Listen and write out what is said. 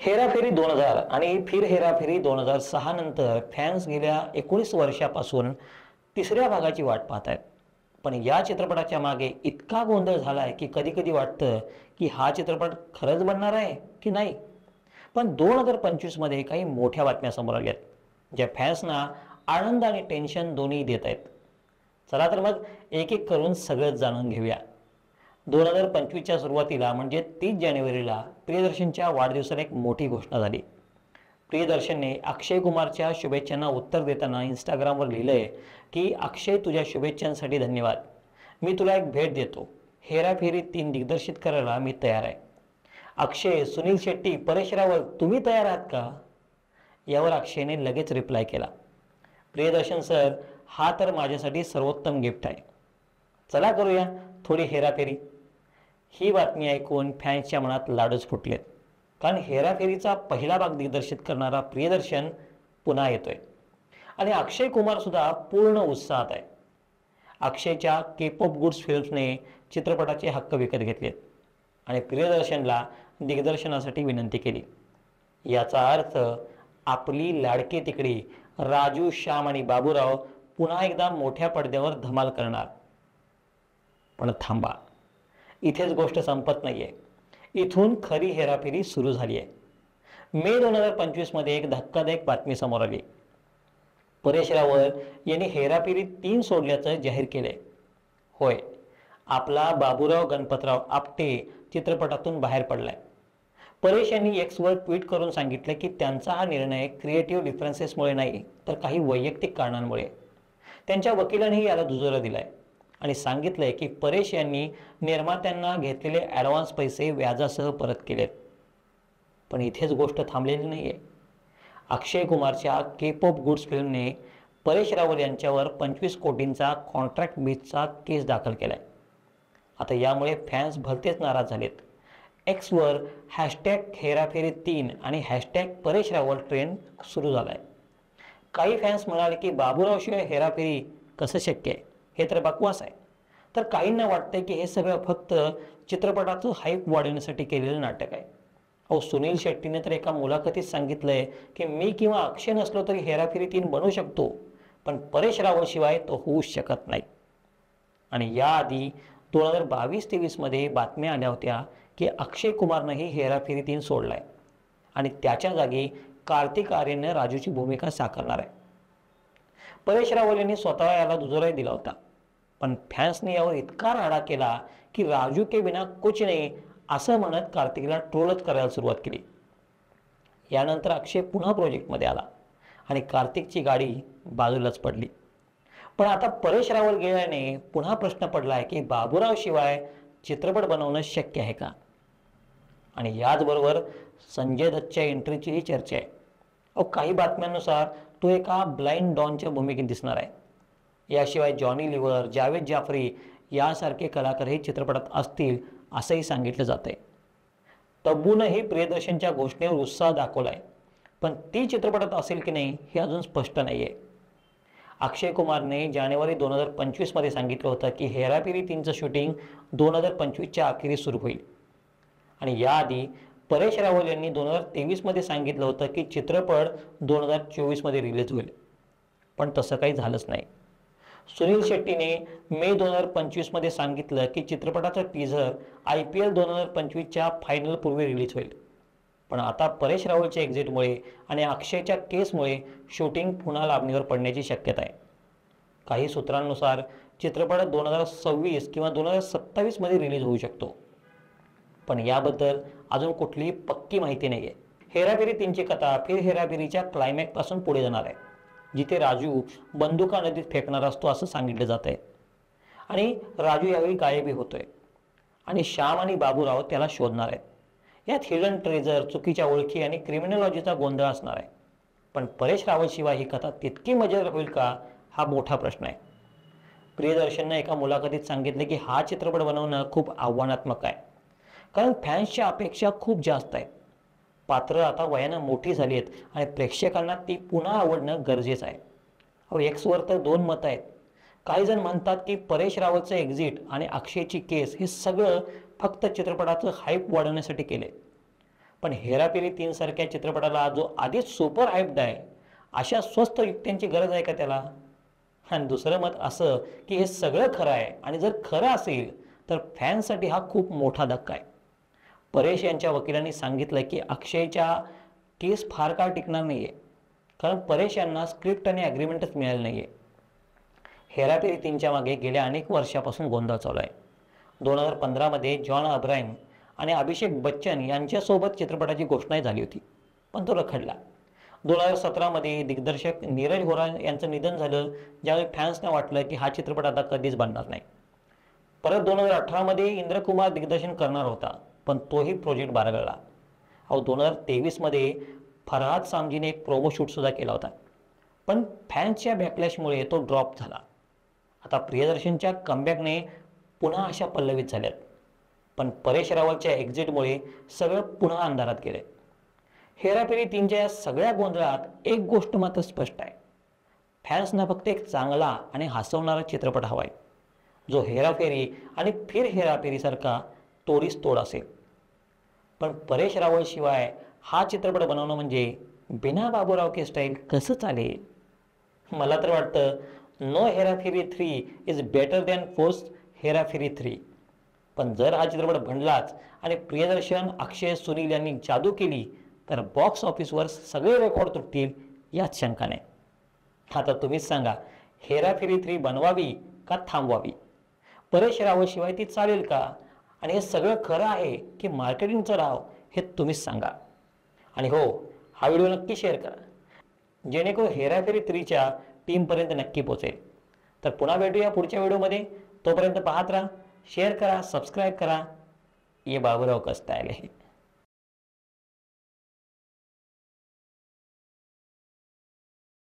हेराफेरी 2000 आणि फिर हेराफेरी 2006 नंतर फॅन्स गेल्या 19 वर्षापासून तिसऱ्या भागाची वाट पाहत आहेत. पण या चित्रपटाच्या मागे इतका गोंधळ झाला आहे की कधी कधी वाटतं की हा चित्रपट खरंच बनणार आहे की नाही. पण 2025 मध्ये काही मोठ्या बातम्या समोर आल्या आहेत ज्या फॅन्सना आनंद आणि टेन्शन दोन्ही देत आहेत. चला तर मग एक एक करून सगळंच जाणून घेऊया. 2025च्या सुरुवातीला म्हणजे 30 जानेवारीला प्रियदर्शनच्या वाढदिवसाला एक मोठी घोषणा झाली. प्रियदर्शनने अक्षय कुमारच्या शुभेच्छांना उत्तर देताना इंस्टाग्रामवर लिहिलंय की अक्षय, तुझ्या शुभेच्छांसाठी धन्यवाद. मी तुला एक भेट देतो. हेराफेरी 3 दिग्दर्शित करायला मी तयार आहे. अक्षय, सुनील शेट्टी, परेश रावल, तुम्ही तयार आहात का? यावर अक्षयने लगेच रिप्लाय केला, प्रियदर्शन सर, हा तर माझ्यासाठी सर्वोत्तम गिफ्ट आहे. चला करूया थोडी हेराफेरी. ही बातमी ऐकून फॅन्सच्या मनात लाडूच फुटलेत. कारण हेराफेरीचा पहिला भाग दिग्दर्शित करणारा प्रियदर्शन पुन्हा येतोय आणि अक्षय कुमार सुद्धा पूर्ण उत्साहात आहे. अक्षयच्या केप ऑफ गुड्स फिल्म्सने चित्रपटाचे हक्क विकत घेतलेत आणि प्रियदर्शनला दिग्दर्शनासाठी विनंती केली. याचा अर्थ आपली लाडकी तिकडी राजू, श्याम आणि बाबूराव पुन्हा एकदा मोठ्या पडद्यावर धमाल करणार. पण थांबा, इथेच गोष्ट संपत नाहीये. इथून खरी हेराफेरी सुरू झाली आहे. मे 2025 मध्ये एक धक्कादायक बातमी समोर आली. परेश रावल यांनी हेराफेरी 3 सोडल्याचं जाहीर केलंय. होय, आपला बाबूराव गणपतराव आपटे चित्रपटातून बाहेर पडलाय. परेश यांनी एक्सवर ट्विट करून सांगितलं की त्यांचा हा निर्णय क्रिएटिव्ह डिफरन्सेसमुळे नाही तर काही वैयक्तिक कारणांमुळे. त्यांच्या वकिलांनीही याला दुजोरा दिलाय आणि सांगितलंय की परेश यांनी निर्मात्यांना घेतलेले ॲडव्हान्स पैसे व्याजासह परत केलेत. पण इथेच गोष्ट थांबलेली नाहीये. अक्षय कुमारच्या केप ऑफ गुड्स फिल्मने परेश रावल यांच्यावर 25 कोटींचा कॉन्ट्रॅक्ट ब्रीचचा केस दाखल केलाय. आता यामुळे फॅन्स भलतेच नाराज झालेत. एक्सवर #हेराफेरी3 आणि #परेश रावल ट्रेंड सुरू झालाय. काही फॅन्स म्हणाले की बाबूरावशिवाय हेराफेरी कसं शक्य आहे, हे तर बकवास आहे. तर काहींना वाटतंय की हे सगळं फक्त चित्रपटाचं हाईप वाढवण्यासाठी केलेलं नाटक आहे. अहो, सुनील शेट्टीने तर एका मुलाखतीत सांगितलंय की मी किंवा अक्षय नसलो तरी हेराफेरी 3 बनवू शकतो, पण परेश रावल शिवाय तो होऊच शकत नाही. आणि याआधी 2022-23 मध्ये बातम्या आल्या होत्या की अक्षय कुमारनंही हेराफेरी 3 सोडलाय आणि त्याच्या जागी कार्तिक आर्यनने राजूची भूमिका साकारणार आहे. परेश रावल यांनी स्वतः याला दुजोराही दिला होता. पण फॅन्सने यावर इतका राडा केला की राजू के बिना कुछ नाही असं म्हणत कार्तिकला ट्रोलच करायला सुरुवात केली. यानंतर अक्षय पुन्हा प्रोजेक्टमध्ये आला आणि कार्तिकची गाडी बाजूलाच पडली. पण आता परेश रावल गेल्याने पुन्हा प्रश्न पडला आहे की बाबूराव शिवाय चित्रपट बनवणं शक्य आहे का? आणि याचबरोबर संजय दत्तच्या एंट्रीचीही चर्चा आहे. काही बातम्यांनुसार तो एका ब्लाइंड डॉनच्या भूमिकेत दिसणार आहे. याशिवाय जॉनी लिव्हर, जावेद जाफरी यासारखे कलाकारही चित्रपटात असतील असंही सांगितलं जात आहे. तब्बूनही प्रियदर्शनच्या घोषणेवर उत्साह दाखवलाय, पण ती चित्रपटात असेल की नाही हे अजून स्पष्ट नाही आहे. अक्षय कुमारने जानेवारी 2025 मध्ये सांगितलं होतं की हेराफेरी 3चं शूटिंग 2025च्या अखेरीस सुरू होईल. आणि याआधी परेश रावल यांनी 2023 मध्ये सांगितलं होतं की चित्रपट 2024 मध्ये रिलीज होईल, पण तसं काही झालंच नाही. सुनील शेट्टीने मे 2025 मध्ये सांगितलं की चित्रपटाचं टीझर IPL 2025च्या फायनल पूर्वी रिलीज होईल. पण आता परेश रावलच्या एक्झिटमुळे आणि अक्षयच्या केसमुळे शूटिंग पुन्हा लांबणीवर पडण्याची शक्यता आहे. काही सूत्रांनुसार चित्रपट 2026 किंवा 2027 मध्ये रिलीज होऊ शकतो, पण याबद्दल अजून कुठलीही पक्की माहिती नाही आहे. हेराफेरी 3ची कथा फिर हेराफेरीच्या क्लायमॅक्स पासून पुढे जाणार आहे, जिथे राजू बंदुका नदीत फेकणार असतो असं सांगितलं जात आहे. आणि राजू यावेळी गायबी होतोय आणि श्याम आणि बाबूराव त्याला शोधणार आहेत. यात हिडन ट्रेजर, चुकीच्या ओळखी आणि क्रिमिनॉलॉजीचा गोंधळ असणार आहे. पण परेश रावल शिवाय ही कथा तितकी मजेदार होईल का, हा मोठा प्रश्न आहे. प्रियदर्शनने एका मुलाखतीत सांगितले की हा चित्रपट बनवणं खूप आव्हानात्मक आहे, कारण फॅन्सच्या अपेक्षा खूप जास्त आहेत. पात्र आता वयानं मोठी झाली आहेत आणि प्रेक्षकांना ती पुन्हा आवडणं गरजेचं आहे. एक्सवर तर 2 मतं आहेत. काही जण म्हणतात की परेश रावलचं एक्झिट आणि अक्षयची केस हे सगळं फक्त चित्रपटाचं हाईप वाढवण्यासाठी केले. पण हेराफेरी 3 सारख्या चित्रपटाला जो आधीच सुपर हायप्ड आहे, अशा स्वस्त युक्त्यांची गरज आहे का त्याला? आणि दुसरं मत असं की हे सगळं खरं आहे आणि जर खरं असेल तर फॅन्ससाठी हा खूप मोठा धक्का आहे. परेश यांच्या वकिलांनी सांगितलं की अक्षयच्या केस फार काळ टिकणार नाही आहे, कारण परेश यांना स्क्रिप्ट आणि ॲग्रीमेंटच मिळालं नाही आहे. हेराफेरी 3च्या मागे गेल्या अनेक वर्षापासून गोंधळ चालू आहे. 2015मध्ये जॉन अब्राहिम आणि अभिषेक बच्चन यांच्यासोबत चित्रपटाची घोषणाही झाली होती, पण तो रखडला. 2017मध्ये दिग्दर्शक नीरज वोरा यांचं निधन झालं, ज्यावेळी फॅन्सना वाटलं की हा चित्रपट आता कधीच बनणार नाही. परत 2018मध्ये इंद्रकुमार दिग्दर्शन करणार होता, पण तोही प्रोजेक्ट बारगळला. 2023मध्ये फरहाद सामजीने एक प्रोमो शूटसुद्धा केला होता, पण फॅन्सच्या बॅकलॅशमुळे तो ड्रॉप झाला. आता प्रियदर्शनच्या कमबॅकने पुन्हा अशा पल्लवीत झाल्यात, पण परेश रावलच्या एक्झिटमुळे सगळं पुन्हा अंधारात गेलंय. हेराफेरी 3च्या या सगळ्या गोंधळात एक गोष्ट मात्र स्पष्ट आहे, फॅन्सना फक्त एक चांगला आणि हसवणारा चित्रपट हवा आहे, जो हेराफेरी आणि फिर हेराफेरीसारखा तोडीस तोड असेल. पण परेश रावल शिवाय हा चित्रपट बनवणं म्हणजे बिना बाबूराव के स्टाईल कसं चालेल? मला तर वाटतं no Hera Pheri 3 is better than force Hera Pheri 3. पण जर हा चित्रपट बनलाच आणि प्रियदर्शन, अक्षय, सुनील यांनी जादू केली तर बॉक्स ऑफिसवर सगळे रेकॉर्ड तुटतील यात शंका नाही. आता तुम्हीच सांगा, हेराफेरी 3 बनवावी का थांबवावी? परेश रावलशिवाय ती चालेल का? आणि हे सगळं खरं आहे की मार्केटिंगचं डाव, हे तुम्हीच सांगा. आणि हो, हा व्हिडिओ नक्की शेअर करा, जेणेकरून हेराफेरी 3च्या टीमपर्यंत नक्की पोहोचेल. तर पुन्हा भेटूया पुढच्या व्हिडिओमध्ये. तोपर्यंत पाहत राहा, शेअर करा, सबस्क्राईब करा. ये बाबूराव का स्टाईल आहे.